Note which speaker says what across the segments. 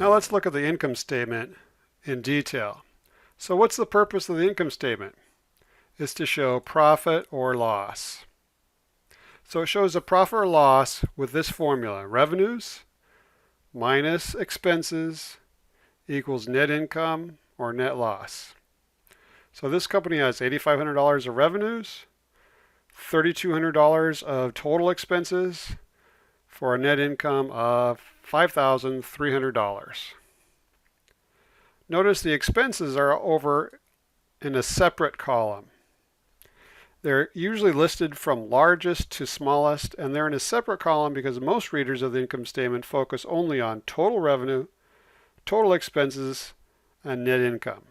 Speaker 1: Now let's look at the income statement in detail. So what's the purpose of the income statement? It's to show profit or loss. So it shows a profit or loss with this formula: revenues minus expenses equals net income or net loss. So this company has $8,500 of revenues, $3,200 of total expenses, for a net income of $5,300. Notice the expenses are over in a separate column. They're usually listed from largest to smallest, and they're in a separate column because most readers of the income statement focus only on total revenue, total expenses, and net income.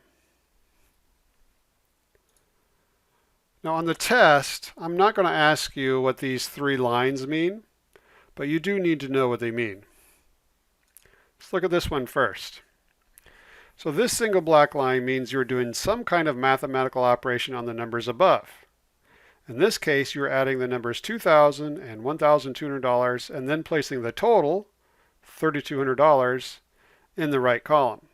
Speaker 1: Now on the test, I'm not going to ask you what these three lines mean, but you do need to know what they mean. Let's look at this one first. So this single black line means you're doing some kind of mathematical operation on the numbers above. In this case, you're adding the numbers $2,000 and $1,200 and then placing the total, $3,200, in the right column.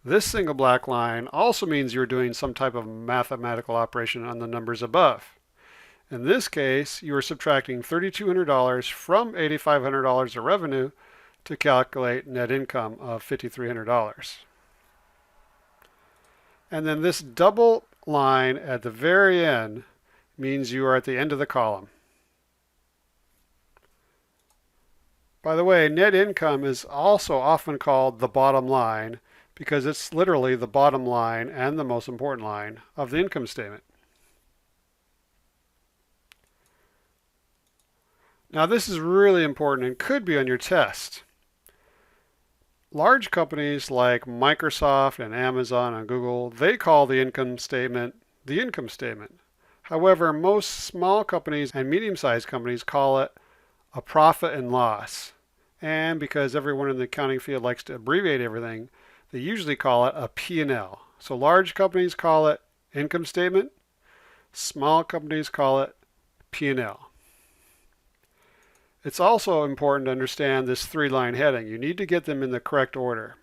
Speaker 1: This single black line also means you're doing some type of mathematical operation on the numbers above. In this case, you are subtracting $3,200 from $8,500 of revenue to calculate net income of $5,300. And then this double line at the very end means you are at the end of the column. By the way, net income is also often called the bottom line because it's literally the bottom line and the most important line of the income statement. Now this is really important and could be on your test. Large companies like Microsoft and Amazon and Google, they call the income statement the income statement. However, most small companies and medium-sized companies call it a profit and loss. And because everyone in the accounting field likes to abbreviate everything, they usually call it a P&L. So large companies call it income statement, small companies call it P&L. It's also important to understand this three-line heading. You need to get them in the correct order.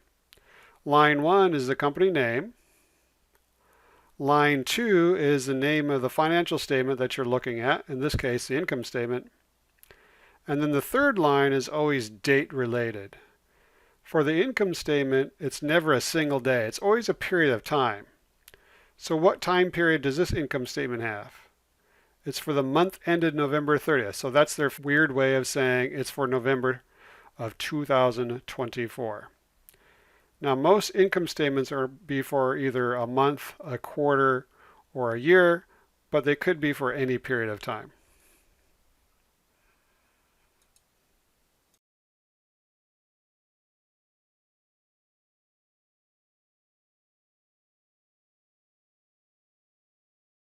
Speaker 1: Line 1 is the company name. Line 2 is the name of the financial statement that you're looking at, in this case the income statement. And then the third line is always date related. For the income statement, it's never a single day. It's always a period of time. So what time period does this income statement have? It's for the month ended November 30th. So that's their weird way of saying it's for November of 2024. Now most income statements are for either a month, a quarter, or a year, but they could be for any period of time.